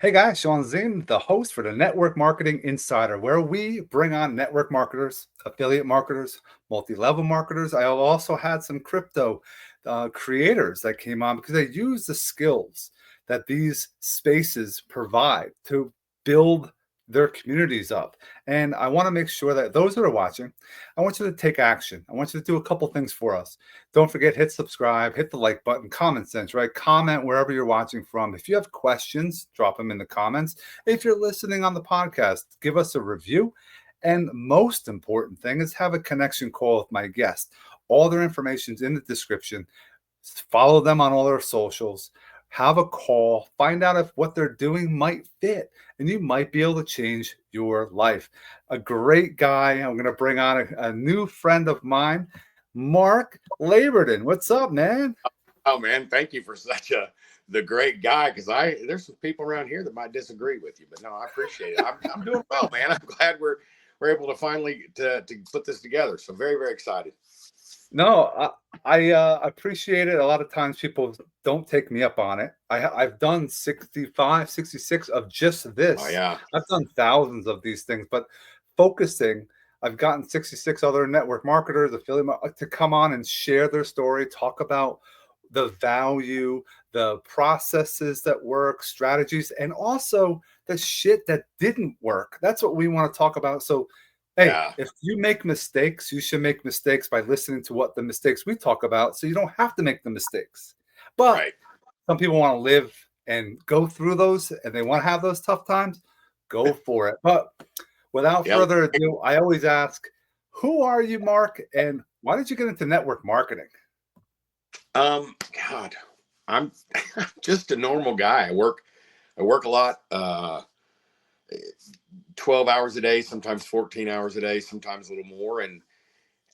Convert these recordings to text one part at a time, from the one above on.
Hey guys, Sean Zane, the host for the Network Marketing Insider, where we bring on network marketers, affiliate marketers, multi-level marketers. I also had some crypto creators that came on because they use the skills that these spaces provide to build their communities up. And I want to make sure that those that are watching, I want you to take action. I want you to do a couple things for us. Don't forget, hit subscribe, hit the like button, common sense, right? Comment wherever you're watching from. If you have questions, drop them in the comments. If you're listening on the podcast, give us a review. And most important thing is have a connection call with my guest. All their information's in the description. Follow them on all their socials. Have a call. Find out if what they're doing might fit, and you might be able to change your life. A great guy. I'm going to bring on a new friend of mine, Mark Labberton. What's up, man? Oh man, thank you for such the great guy. Because there's some people around here that might disagree with you, but no, I appreciate it. I'm doing well, man. I'm glad we're able to finally to put this together. So very very excited. No, I appreciate it. A lot of times people don't take me up on it. I've done 65, 66 of just Oh this. yeah, I've done thousands of these things, but focusing, I've gotten 66 other network marketers, to come on and share their story, talk about the value, the processes that work, strategies, and also the shit that didn't work. That's what we want to talk about. So hey, yeah, if you make mistakes, you should make mistakes by listening to what the mistakes we talk about so you don't have to make the mistakes. But right. some people want to live and go through those and they want to have those tough times, go for it. But without Yeah. further ado, I always ask, who are you, Mark? And why did you get into network marketing? God, I'm just a normal guy. I work a lot. 12 hours a day, sometimes 14 hours a day, sometimes a little more.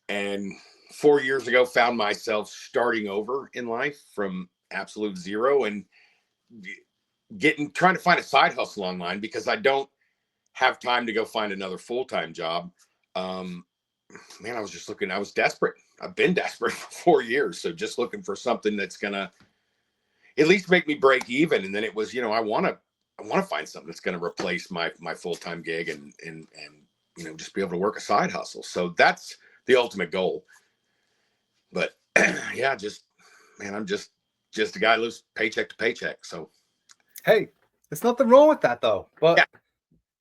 And 4 years ago, found myself starting over in life from absolute zero and trying to find a side hustle online because I don't have time to go find another full-time job. Um, Man, I was just looking, I was desperate. I've been desperate for 4 years. So just looking for something that's gonna at least make me break even. And then it was, I want to find something that's going to replace my full-time gig and just be able to work a side hustle. So that's the ultimate goal. But yeah, just man, I'm just a guy who lives paycheck to paycheck. So Hey, there's nothing wrong with that though. yeah, But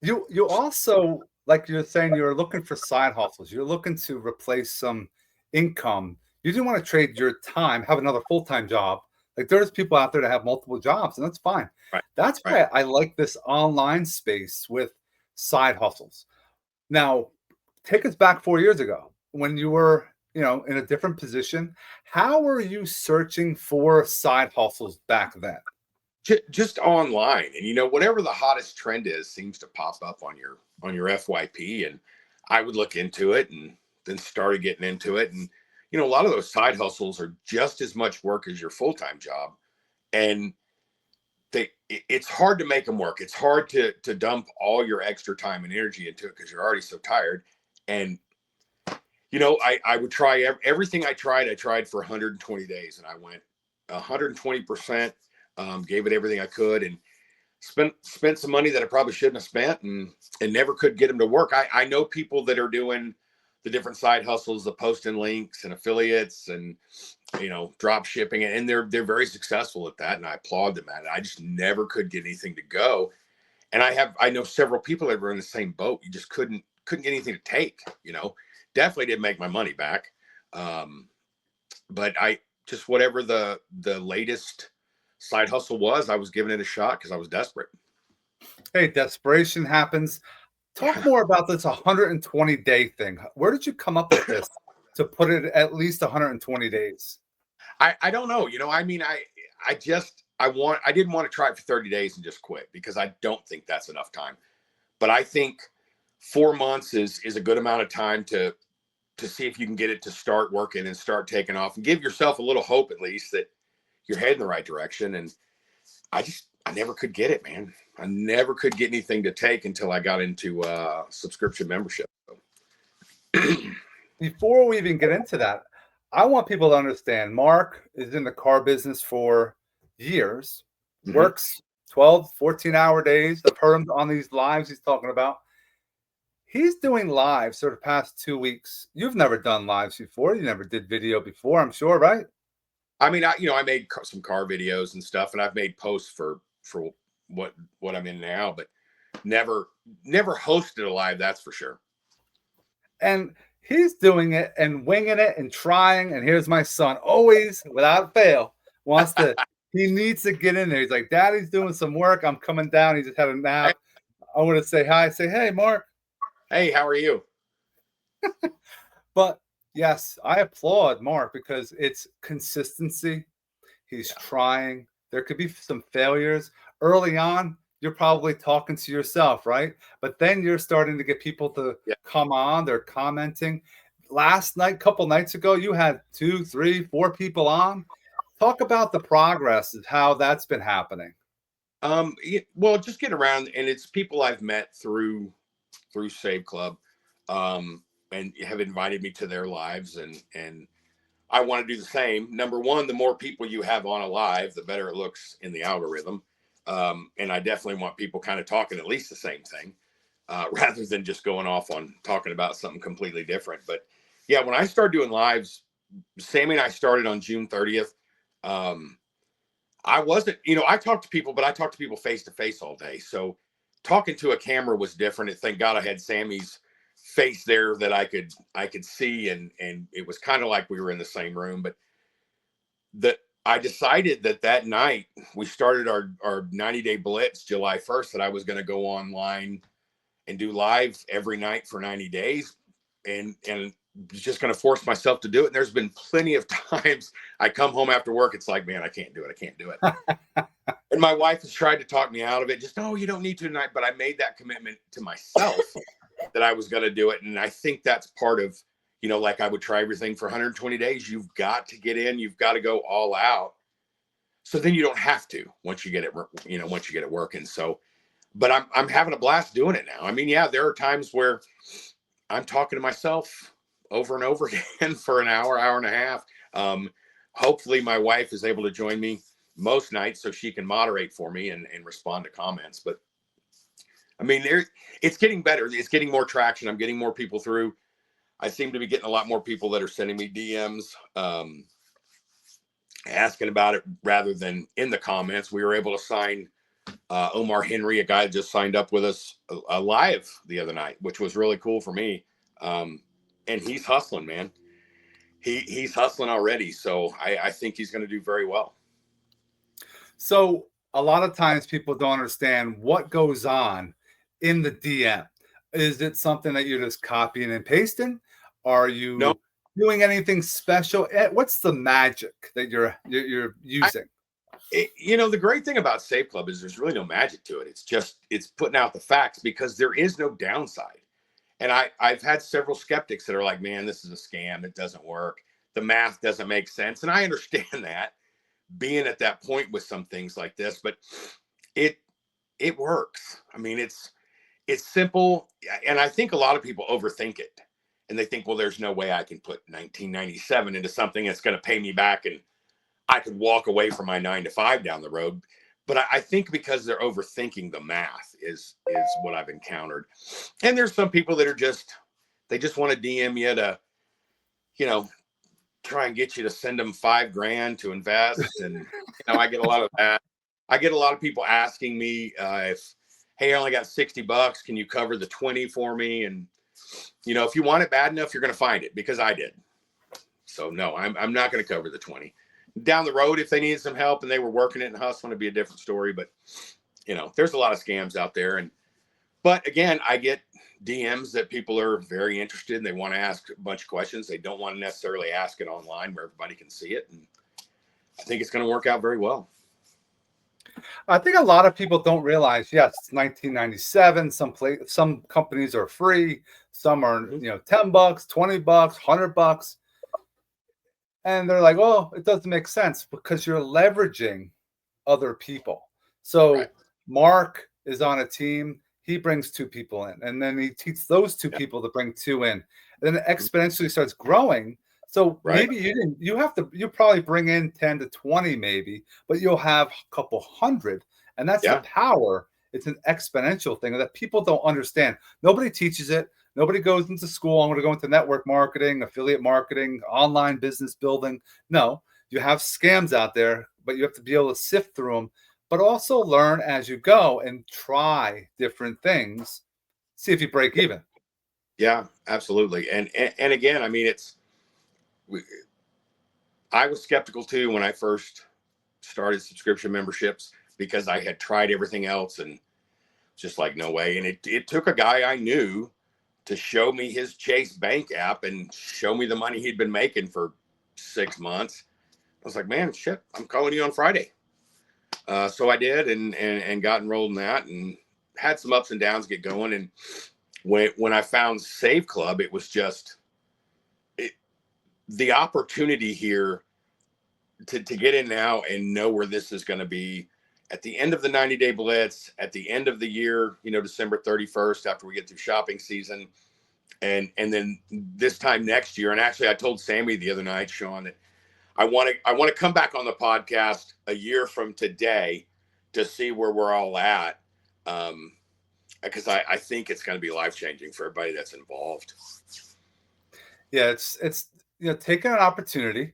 you also, like you're saying, you're looking for side hustles. You're looking to replace some income. You didn't want to trade your time, have another full-time job. Like there's people out there that have multiple jobs, and that's fine. right, That's right. why I like this online space with side hustles. Now, take us back 4 years ago when you were, in a different position. How were you searching for side hustles back then? Just online, and whatever the hottest trend is seems to pop up on your FYP, and I would look into it, and then started getting into it, and a lot of those side hustles are just as much work as your full-time job, and it's hard to make them work. It's hard to dump all your extra time and energy into it because you're already so tired. And I would try everything I tried for 120 days, and I went 120%. Gave it everything I could, and spent some money that I probably shouldn't have spent, and never could get them to work. I know people that are doing the different side hustles, the posting links and affiliates, and drop shipping, and they're very successful at that, and I applaud them at it. I just never could get anything to go, and I know several people that were in the same boat. You just couldn't get anything to take. Definitely didn't make my money back, but I just whatever the latest side hustle was, I was giving it a shot because I was desperate. Hey, desperation happens. Talk Yeah. more about this 120-day thing. Where did you come up with this to put it at least 120 days? I don't know. I mean, I didn't want to try it for 30 days and just quit because I don't think that's enough time. But I think 4 months is a good amount of time to see if you can get it to start working and start taking off and give yourself a little hope at least that you're heading the right direction. And I never could get it, man. I never could get anything to take until I got into subscription membership. Before we even get into that, I want people to understand Mark is in the car business for years, Mhm. works 12, 14-hour days. I've heard him on these lives he's talking about. He's doing lives for the past 2 weeks. You've never done lives before. You never did video before, I'm sure, right? I mean, I made some car videos and stuff, and I've made posts for what I'm in now, but never hosted a live. That's for sure. And he's doing it and winging it and trying. And here's my son, always without fail, wants to. He needs to get in there. He's like, Daddy's doing some work. I'm coming down. He just had a nap. I want to say hi. Say, hey, Mark. Hey, how are you? But yes, I applaud Mark because it's consistency. He's trying. There could be some failures early on. You're probably talking to yourself, right? But then you're starting to get people to come on. They're commenting. Last night, couple nights ago, you had 2, 3, 4 people on. Talk about the progress of how that's been happening. Well, just get around, and it's people I've met through Save Club, and have invited me to their lives, and I want to do the same. Number one, the more people you have on a live, the better it looks in the algorithm. And I definitely want people kind of talking at least the same thing, rather than just going off on talking about something completely different. But yeah, when I started doing lives, Sammy and I started on June 30th. I wasn't, I talked to people, but I talked to people face to face all day. So talking to a camera was different. And thank God I had Sammy's face there that I could see. And it was kind of like we were in the same room, but I decided that night we started our 90-day blitz, July 1st, that I was going to go online and do live every night for 90 days and just going to force myself to do it. And there's been plenty of times I come home after work. It's like, man, I can't do it. And my wife has tried to talk me out of it. Just, no, you don't need to tonight. But I made that commitment to myself that I was going to do it. And I think that's part of, like I would try everything for 120 days. You've got to get in, you've got to go all out. So then you don't have to once you get it working. So, but I'm having a blast doing it now. I mean, yeah, there are times where I'm talking to myself over and over again for an hour and a half. Hopefully my wife is able to join me most nights so she can moderate for me and respond to comments. But I mean, it's getting better. It's getting more traction. I'm getting more people through. I seem to be getting a lot more people that are sending me DMs, asking about it rather than in the comments. We were able to sign Omar Henry, a guy that just signed up with us live the other night, which was really cool for me. And he's hustling, man. He's hustling already. So I think he's going to do very well. So a lot of times people don't understand what goes on in the DM. Is it something that you're just copying and pasting? Are you doing anything special? What's the magic that you're using? The great thing about Save Club is there's really no magic to it. It's putting out the facts because there is no downside. And I've had several skeptics that are like, man, this is a scam. It doesn't work. The math doesn't make sense. And I understand that, being at that point with some things like this, but it works. I mean, it's simple. And I think a lot of people overthink it. And they think, well, there's no way I can put 1997 into something that's going to pay me back and I could walk away from my 9-to-5 down the road. But I think because they're overthinking the math is what I've encountered. And there's some people that they just want to DM you to, try and get you to send them $5,000 to invest. And, I get a lot of that. I get a lot of people asking me hey, I only got $60. Can you cover the 20 for me? And, if you want it bad enough, you're going to find it, because I did. So no, I'm not going to cover the 20. Down the road, if they needed some help and they were working it and hustling, it'd be a different story. But there's a lot of scams out there. But again, I get DMs that people are very interested in. They want to ask a bunch of questions. They don't want to necessarily ask it online where everybody can see it. And I think it's going to work out very well. I think a lot of people don't realize, yes, it's 1997. Some companies are free. Some are, $10, $20, $100. And they're like, oh, it doesn't make sense because you're leveraging other people. So right. Mark is on a team. He brings 2 people in, and then he teaches those 2 people to bring 2 in. And then it exponentially starts growing. So maybe you probably bring in 10 to 20 maybe, but you'll have a couple hundred. And that's the Yeah. power. It's an exponential thing that people don't understand. Nobody teaches it. Nobody goes into school. I'm going to go into network marketing, affiliate marketing, online business building. No, you have scams out there, but you have to be able to sift through them, but also learn as you go and try different things. See if you break even. Yeah, absolutely. And again, I mean, I was skeptical too when I first started subscription memberships because I had tried everything else and just like, no way. And it took a guy I knew to show me his Chase Bank app and show me the money he'd been making for 6 months. I was like, man, shit, I'm calling you on Friday. So I did and got enrolled in that and had some ups and downs get going. And when I found Save Club, it was just the opportunity here to get in now and know where this is going to be at the end of the 90-day blitz, at the end of the year, December 31st, after we get through shopping season. And then this time next year. And actually I told Sammy the other night, Sean, that I want to come back on the podcast a year from today to see where we're all at. Because I think it's going to be life-changing for everybody that's involved. Yeah, it's taking an opportunity,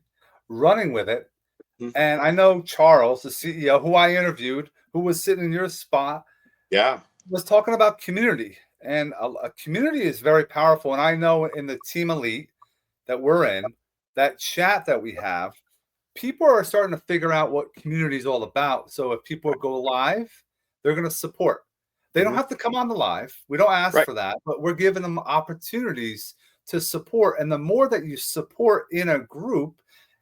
running with it. Mm-hmm. And I know Charles, the CEO, who I interviewed, who was sitting in your spot, was talking about community. And a community is very powerful. And I know in the Team Elite that we're in, that chat that we have, people are starting to figure out what community is all about. So if people go live, they're going to support. They don't have to come on the live. We don't ask for that, but we're giving them opportunities to support. And the more that you support in a group,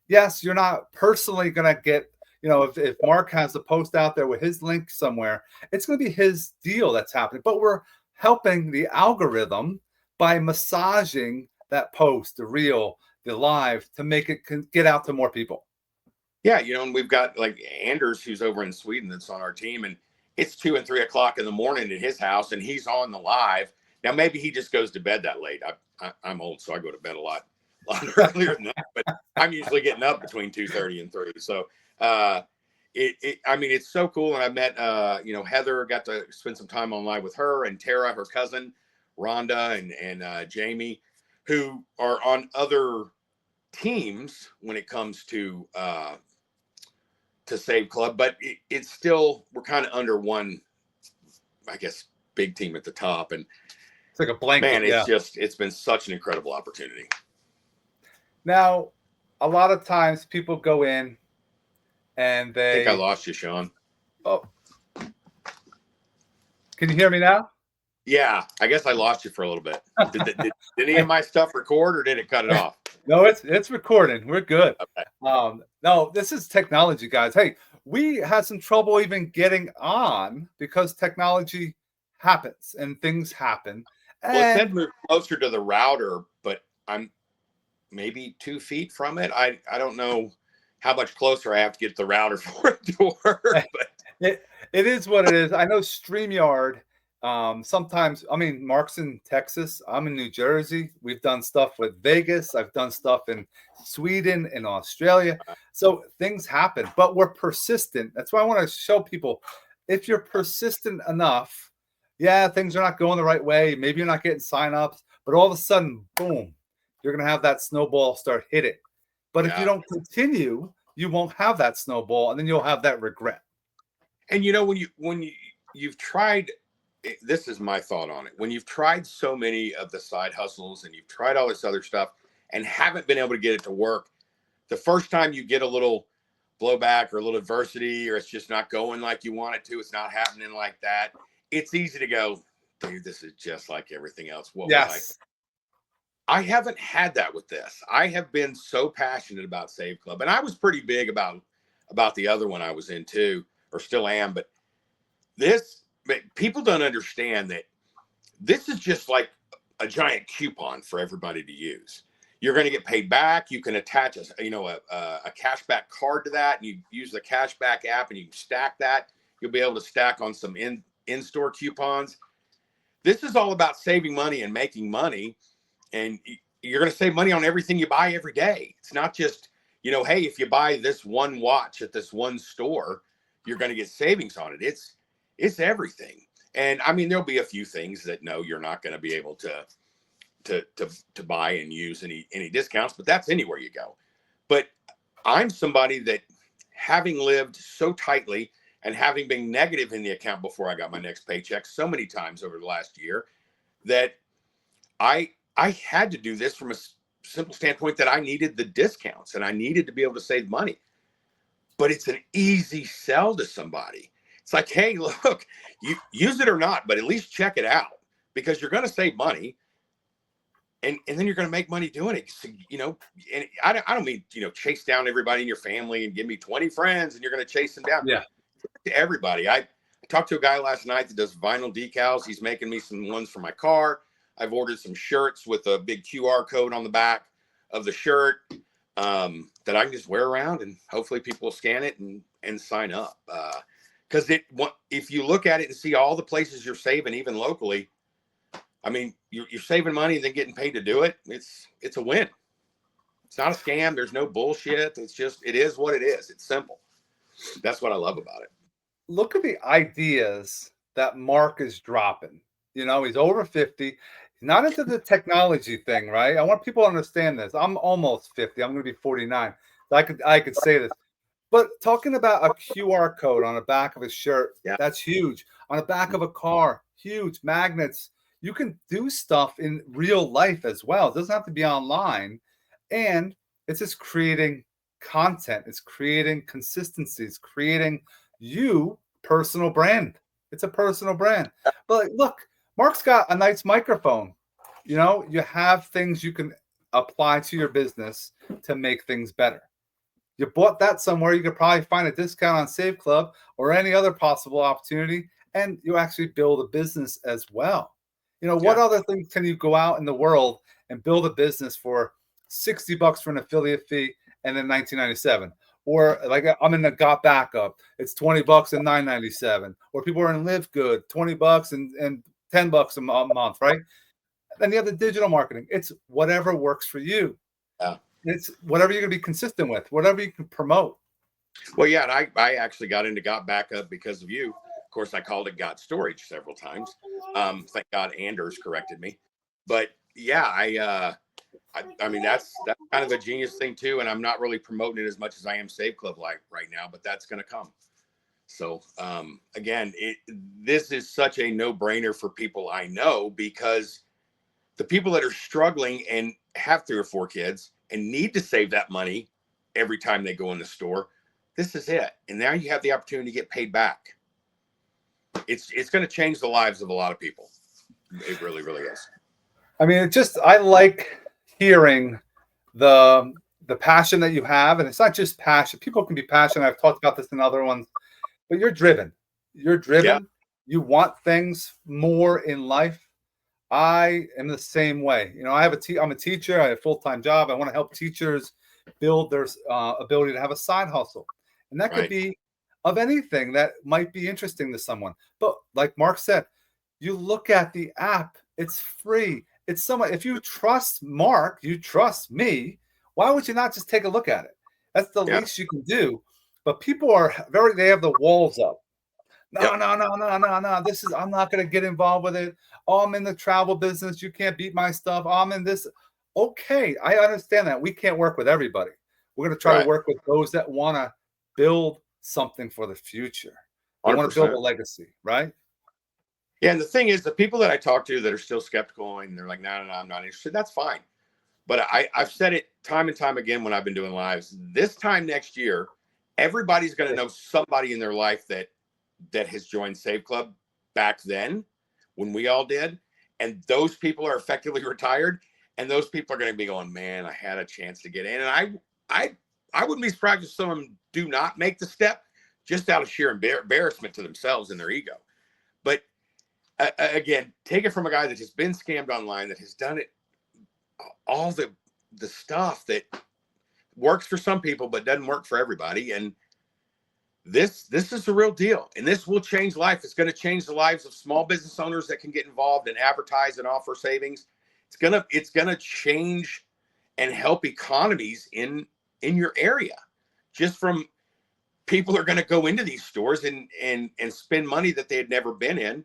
yes, you're not personally going to get, if Mark has a post out there with his link somewhere, it's going to be his deal that's happening. But we're helping the algorithm by massaging that post, the reel, the live, to make it get out to more people. Yeah, and we've got like Anders, who's over in Sweden, that's on our team, and it's 2 and 3 o'clock in the morning at his house, and he's on the live. Now, maybe he just goes to bed that late. I'm old, so I go to bed a lot earlier than that, but I'm usually getting up between 2:30 and 3. So, I mean, it's so cool. And I met, Heather, got to spend some time online with her, and Tara, her cousin, Rhonda, and Jamie, who are on other teams when it comes to Save Club, but it's still, we're kind of under one, I guess, big team at the top. And it's like a blanket. Man, it's been such an incredible opportunity. Now, a lot of times people go in and they... I think I lost you, Sean. Oh. Can you hear me now? Yeah, I guess I lost you for a little bit. Did any of my stuff record, or did it cut it off? No, it's recording. We're good. Okay. No, this is technology, guys. Hey, we had some trouble even getting on because technology happens and things happen. Well, it said move closer to the router, but I'm maybe 2 feet from it. I don't know how much closer I have to get the router for it to work. But it is what it is. I know StreamYard. Sometimes, I mean, Mark's in Texas. I'm in New Jersey. We've done stuff with Vegas. I've done stuff in Sweden and Australia. So things happen, but we're persistent. That's why I want to show people, if you're persistent enough, yeah, things are not going the right way. Maybe you're not getting signups, but all of a sudden, boom, you're going to have that snowball start hitting. But if you don't continue, you won't have that snowball, and then you'll have that regret. And when you've tried, this is my thought on it. When you've tried so many of the side hustles and you've tried all this other stuff and haven't been able to get it to work, the first time you get a little blowback or a little adversity, or it's just not going like you want it to, it's not happening like that, it's easy to go, dude, this is just like everything else. What was I haven't had that with this. I have been so passionate about Save Club, and I was pretty big about the other one I was in too, or still am. But people don't understand that this is just like a giant coupon for everybody to use. You're going to get paid back. You can attach a cashback card to that, and you use the cashback app, and you can stack that. You'll be able to stack on some in-store coupons. This is all about saving money and making money. And you're going to save money on everything you buy every day. It's not just, hey, if you buy this one watch at this one store, you're going to get savings on it. It's everything. And I mean, there'll be a few things that no, you're not going to be able to buy and use any discounts, but that's anywhere you go. But I'm somebody that, having lived so tightly and having been negative in the account before I got my next paycheck so many times over the last year, that I had to do this from a simple standpoint that I needed the discounts and I needed to be able to save money. But it's an easy sell to somebody. It's like, hey, look, you use it or not, but at least check it out, because you're going to save money. And then you're going to make money doing it. So, and I don't mean, chase down everybody in your family and give me 20 friends and you're going to chase them down. Yeah. To everybody. I talked to a guy last night that does vinyl decals. He's making me some ones for my car. I've ordered some shirts with a big QR code on the back of the shirt that I can just wear around, and hopefully people will scan it and sign up. Because if you look at it and see all the places you're saving, even locally, I mean, you're saving money and then getting paid to do it. It's a win. It's not a scam. There's no bullshit. It is what it is. It's simple. That's what I love about it. Look at the ideas that Mark is dropping. He's over 50. He's not into the technology thing, right? I want people to understand this. I'm almost 50. I'm going to be 49. I could say this. But talking about a QR code on the back of a shirt, that's huge. On the back of a car, huge. Magnets. You can do stuff in real life as well. It doesn't have to be online. And it's just creating content. It's creating consistency. It's creating personal brand. It's a personal brand. But look, Mark's got a nice microphone. You have things you can apply to your business to make things better. You bought that somewhere, you could probably find a discount on Save Club or any other possible opportunity, and you actually build a business as well. What other things can you go out in the world and build a business for $60 for an affiliate fee and then $19.97? Or like I'm in the Got Backup, it's $20 and $9.97. Or people are in Live Good, $20 and $10 a month, right? Then you have the digital marketing. It's whatever works for you. Yeah. It's whatever you're going to be consistent with, whatever you can promote. Well, yeah, and I actually got into Got Backup because of you. Of course, I called it Got Storage several times. Thank God Anders corrected me. But yeah, I mean, that's kind of a genius thing too. And I'm not really promoting it as much as I am Save Club right now, but that's going to come. So again, this is such a no-brainer for people I know, because the people that are struggling and have 3 or 4 kids and need to save that money every time they go in the store, this is it. And now you have the opportunity to get paid back. It's going to change the lives of a lot of people. It really, really is. I mean, I like hearing the passion that you have, and it's not just passion. People can be passionate. I've talked about this in other ones, but you're driven. You're driven. Yeah. You want things more in life. I am the same way. I'm a teacher. I have a full-time job. I want to help teachers build their ability to have a side hustle, and that could be of anything that might be interesting to someone. But like Mark said, you look at the app. It's free. It's someone. If you trust Mark, you trust me. Why would you not just take a look at it? That's the least you can do. But people they have the walls up. No. I'm not going to get involved with it. Oh, I'm in the travel business. You can't beat my stuff. I'm in this. Okay, I understand that. We can't work with everybody. We're going to try to work with those that want to build something for the future. They want to build a legacy, right? Yeah, and the thing is, the people that I talk to that are still skeptical and they're like, no, I'm not interested. That's fine. But I've said it time and time again when I've been doing lives. This time next year, everybody's going to know somebody in their life that has joined Save Club back then when we all did. And those people are effectively retired. And those people are going to be going, man, I had a chance to get in. And I wouldn't be surprised if some of them do not make the step just out of sheer embarrassment to themselves and their ego. But again, take it from a guy that has been scammed online, that has done it, all the stuff that works for some people, but doesn't work for everybody. And this is the real deal. And this will change life. It's going to change the lives of small business owners that can get involved and advertise and offer savings. It's going to change and help economies in your area, just from people are going to go into these stores and spend money that they had never been in.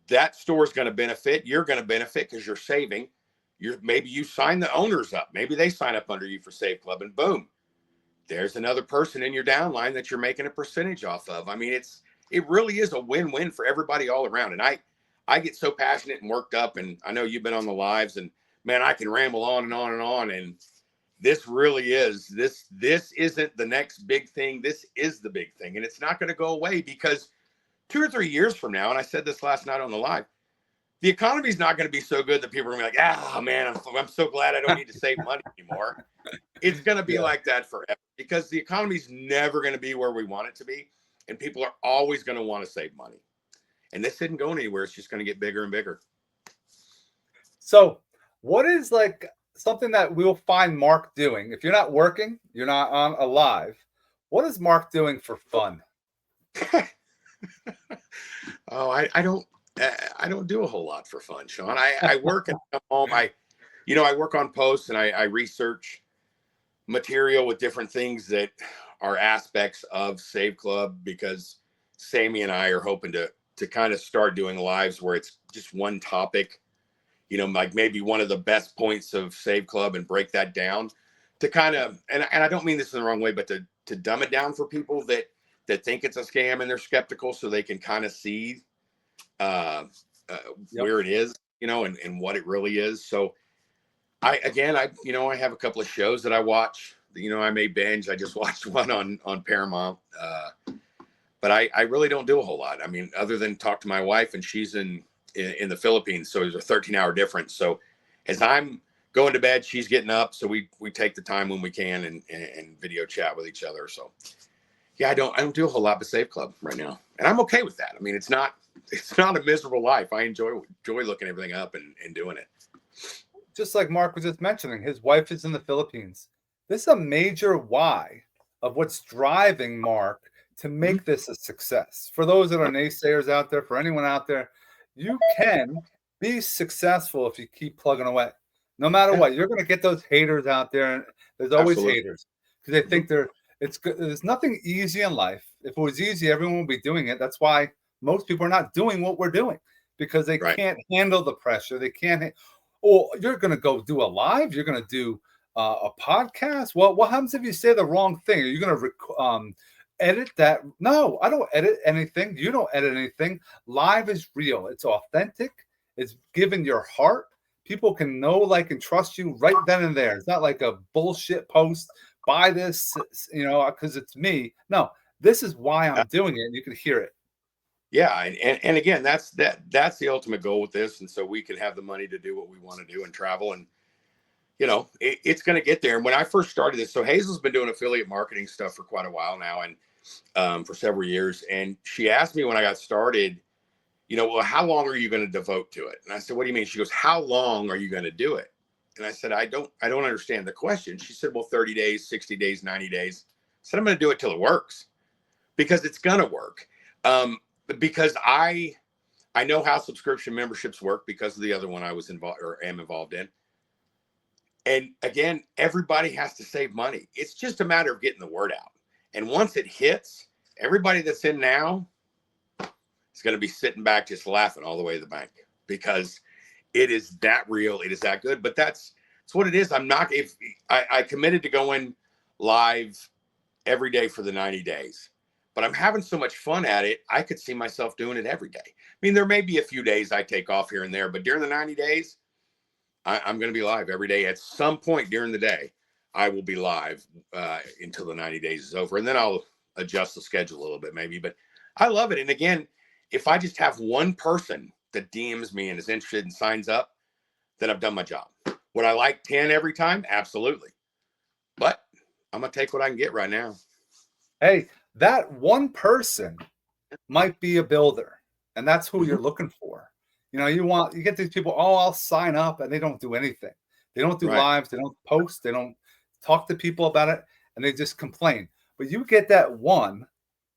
That store is going to benefit. You're going to benefit because you're saving. Maybe you sign the owners up. Maybe they sign up under you for Save Club, and boom, there's another person in your downline that you're making a percentage off of. I mean, it really is a win-win for everybody all around. And I get so passionate and worked up, and I know you've been on the lives, and man, I can ramble on and on and on. And this really is, this isn't the next big thing. This is the big thing. And it's not going to go away, because 2 or 3 years from now, and I said this last night on the live, the economy is not going to be so good that people are going to be like, ah, man, I'm so glad I don't need to save money anymore. It's going to be like that forever, because the economy is never going to be where we want it to be. And people are always going to want to save money. And this isn't going anywhere. It's just going to get bigger and bigger. So what is like something that we'll find Mark doing? If you're not working, you're not on a live, what is Mark doing for fun? Oh, I don't do a whole lot for fun, Sean. I work and come home. I work on posts, and I research material with different things that are aspects of Save Club, because Sammy and I are hoping to kind of start doing lives where it's just one topic, like maybe one of the best points of Save Club, and break that down to kind of, and I don't mean this in the wrong way, but to dumb it down for people that think it's a scam and they're skeptical, so they can kind of see where it is, and what it really is. So I have a couple of shows that I watch. I may binge. I just watched one on Paramount, but I really don't do a whole lot. I mean, other than talk to my wife, and she's in the Philippines, so there's a 13-hour difference. So as I'm going to bed, she's getting up. So we take the time when we can and video chat with each other. So yeah, I don't do a whole lot but Save Club right now, and I'm okay with that. I mean, it's not a miserable life. I enjoy looking everything up and doing it. Just like Mark was just mentioning, his wife is in the Philippines. This is a major why of what's driving Mark to make this a success. For those that are naysayers out there, for anyone out there, you can be successful if you keep plugging away. No matter what, you're going to get those haters out there, and there's always haters, because they think it's good. There's nothing easy in life. If it was easy, everyone would be doing it. That's why most people are not doing what we're doing, because they can't handle the pressure. They can't. Oh, you're going to go do a live? You're going to do a podcast? Well, what happens if you say the wrong thing? Are you going to edit that? No, I don't edit anything. You don't edit anything. Live is real. It's authentic. It's given your heart. People can know, like, and trust you right then and there. It's not like a bullshit post. Buy this, because it's me. No, this is why I'm doing it. And you can hear it. Yeah, and again, that's the ultimate goal with this, and so we can have the money to do what we want to do and travel, and it's going to get there. And when I first started this, so Hazel's been doing affiliate marketing stuff for quite a while now, and for several years, and she asked me when I got started, well, how long are you going to devote to it? And I said, what do you mean? She goes, how long are you going to do it? And I said, I don't understand the question. She said, well, 30 days, 60 days, 90 days. I said, I'm going to do it till it works, because it's going to work. Because I know how subscription memberships work, because of the other one I was involved or am involved in. And again, everybody has to save money. It's just a matter of getting the word out. And once it hits, everybody that's in now is going to be sitting back just laughing all the way to the bank, because it is that real. It is that good. But that's what it is. I committed to going live every day for the 90 days. But I'm having so much fun at it, I could see myself doing it every day. I mean, there may be a few days I take off here and there, but during the 90 days, I'm going to be live every day. At some point during the day, I will be live until the 90 days is over. And then I'll adjust the schedule a little bit maybe. But I love it. And again, if I just have one person that DMs me and is interested and signs up, then I've done my job. Would I like 10 every time? Absolutely. But I'm going to take what I can get right now. Hey, that one person might be a builder, and that's who you're looking for. You get these people, I'll sign up, and they don't do anything. They don't do lives. They don't post. They don't talk to people about it, and they just complain. But you get that one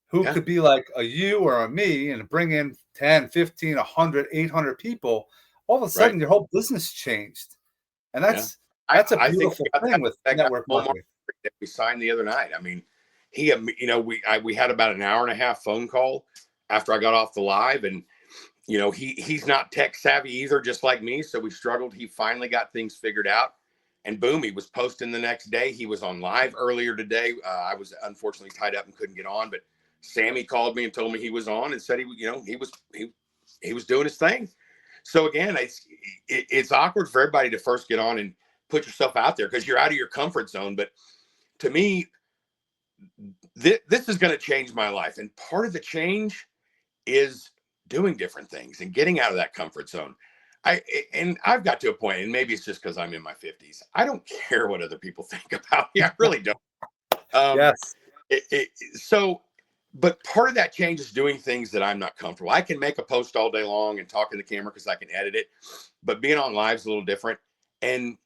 who could be like a you or a me and bring in 10, 15, 100, 800 people. All of a sudden, your whole business changed. And that's a beautiful thing with network marketing that we signed the other night. I mean, we had about an hour and a half phone call after I got off the live, and he's not tech savvy either, just like me. So we struggled. He finally got things figured out, and boom, he was posting the next day. He was on live earlier today. I was unfortunately tied up and couldn't get on, but Sammy called me and told me he was on and said he was doing his thing. So again, it's awkward for everybody to first get on and put yourself out there because you're out of your comfort zone. But to me, this is going to change my life, and part of the change is doing different things and getting out of that comfort zone. I've got to a point, and maybe it's just because I'm in my 50s. I don't care what other people think about me. I really don't. Yes. But part of that change is doing things that I'm not comfortable. I can make a post all day long and talk in the camera because I can edit it, but being on live is a little different. And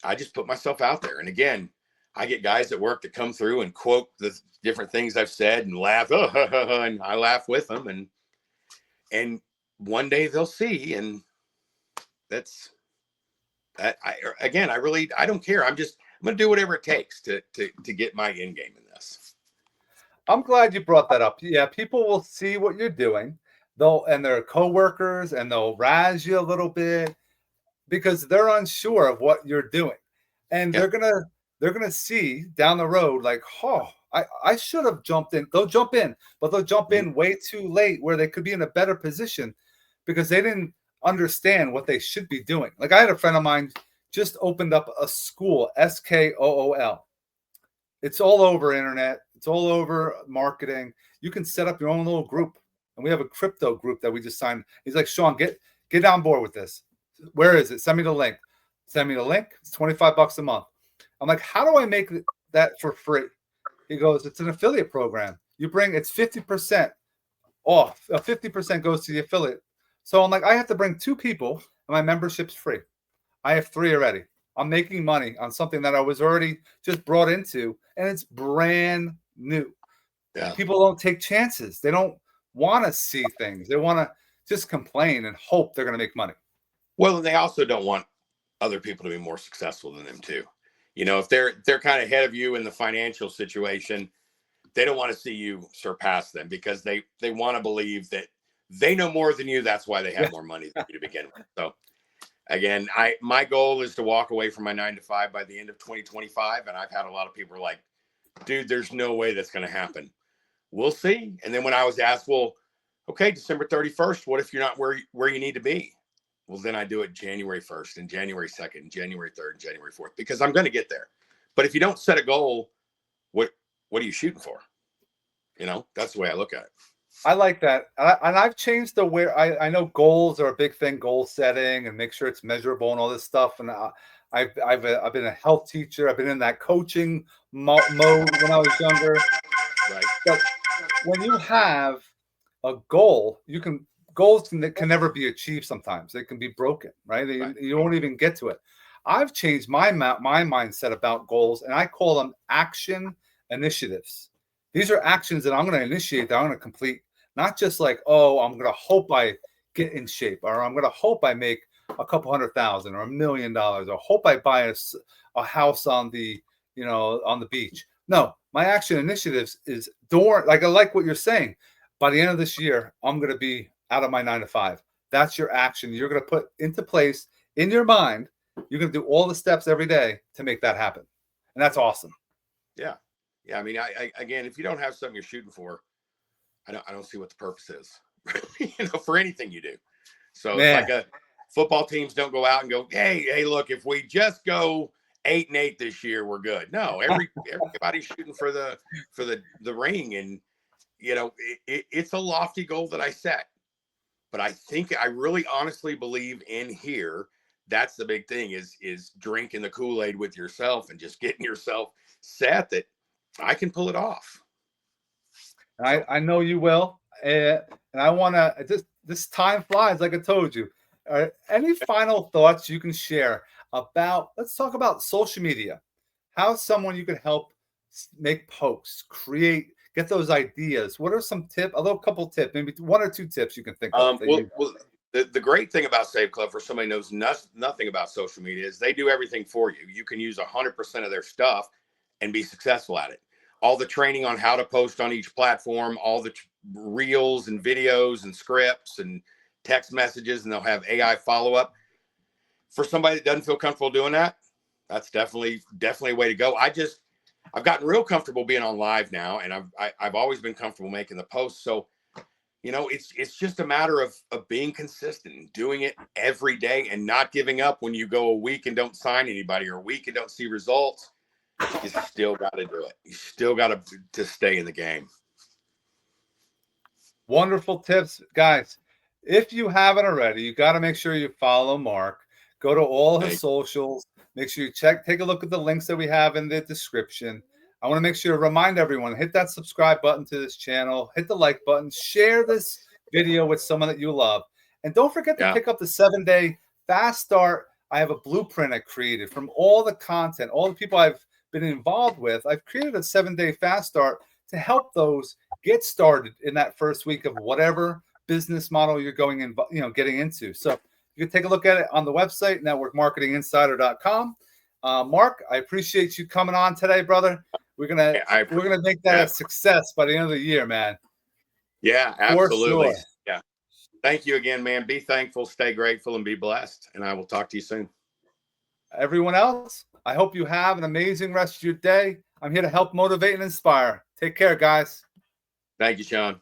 I just put myself out there. And again, I get guys at work that come through and quote the different things I've said and laugh, and I laugh with them. And one day they'll see, and that's that. I don't care. I'm going to do whatever it takes to get my end game in this. I'm glad you brought that up. Yeah, people will see what you're doing, and their coworkers, and they'll razz you a little bit because they're unsure of what you're doing, and Yeah. they're gonna see down the road like, oh, I should have jumped in. They'll jump in, but they'll jump in way too late where they could be in a better position because they didn't understand what they should be doing. Like I had a friend of mine just opened up a school, SKOOL. It's all over internet. It's all over marketing. You can set up your own little group. And we have a crypto group that we just signed. He's like, Sean, get on board with this. Where is it? Send me the link. Send me the link. It's $25 a month. I'm like, how do I make that for free? He goes, it's an affiliate program. It's 50% off. 50% goes to the affiliate. So I'm like, I have to bring 2 people and my membership's free. I have 3 already. I'm making money on something that I was already just brought into, and it's brand new. Yeah. People don't take chances. They don't want to see things. They want to just complain and hope they're going to make money. Well, and they also don't want other people to be more successful than them too. If they're kind of ahead of you in the financial situation, they don't want to see you surpass them because they want to believe that they know more than you. That's why they have more money than you to begin with. So again, my goal is to walk away from my 9-to-5 by the end of 2025. And I've had a lot of people like, dude, there's no way that's going to happen. We'll see. And then when I was asked, well, okay, December 31st, what if you're not where you need to be? Well, then I do it January 1st and January 2nd, and January 3rd, and January 4th, because I'm going to get there. But if you don't set a goal, what are you shooting for? That's the way I look at it. I like that. And I've changed the way I know goals are a big thing, goal setting and make sure it's measurable and all this stuff. And I've been a health teacher. I've been in that coaching mode when I was younger. Right. But when you have a goal, goals can never be achieved sometimes. They can be broken, right? You won't even get to it. I've changed my mindset about goals, and I call them action initiatives. These are actions that I'm going to initiate, that I'm going to complete, not just like, oh, I'm going to hope I get in shape, or I'm going to hope I make a couple $100,000 or $1 million, or hope I buy a house on the beach. No, my action initiatives is I like what you're saying. By the end of this year, I'm going to be out of my 9-to-5. That's your action. You're going to put into place in your mind. You're going to do all the steps every day to make that happen. And that's awesome. Yeah. Yeah. I mean, again, if you don't have something you're shooting for, I don't see what the purpose is, for anything you do. So it's like football teams don't go out and go, Hey, look, if we just go 8-8 this year, we're good. No, everybody's shooting for the ring. And, it's a lofty goal that I set, but I really honestly believe in here. That's the big thing is drinking the Kool-Aid with yourself and just getting yourself set that I can pull it off. I know you will. And I want to, this time flies, like I told you. Any final thoughts you can share let's talk about social media, how someone you can help make posts, get those ideas. What are some tips, a couple tips, maybe 1 or 2 tips you can think of? The great thing about Save Club, for somebody who knows nothing about social media, is they do everything for you. You can use 100% of their stuff and be successful at it. all the training on how to post on each platform, all the reels and videos and scripts and text messages, and they'll have AI follow up. For somebody that doesn't feel comfortable doing that, that's definitely a way to go. I've gotten real comfortable being on live now, and I've always been comfortable making the posts. So, you know, it's just a matter of being consistent and doing it every day and not giving up when you go a week and don't sign anybody, or a week and don't see results. You still got to do it. You still got to stay in the game. Wonderful tips, guys. If you haven't already, you got to make sure you follow Mark. Go to all his socials. Make sure you take a look at the links that we have in the description. I want to make sure to remind everyone, hit that subscribe button to this channel, hit the like button, share this video with someone that you love. And don't forget to pick up the 7-day fast start. I have a blueprint I created from all the content, all the people I've been involved with. I've created a 7-day fast start to help those get started in that first week of whatever business model you're going in, getting into. So you can take a look at it on the website, networkmarketinginsider.com. Mark, I appreciate you coming on today, brother. We're gonna make that a success by the end of the year, man. Yeah, absolutely. For sure. Yeah. Thank you again, man. Be thankful, stay grateful, and be blessed. And I will talk to you soon. Everyone else, I hope you have an amazing rest of your day. I'm here to help motivate and inspire. Take care, guys. Thank you, Sean.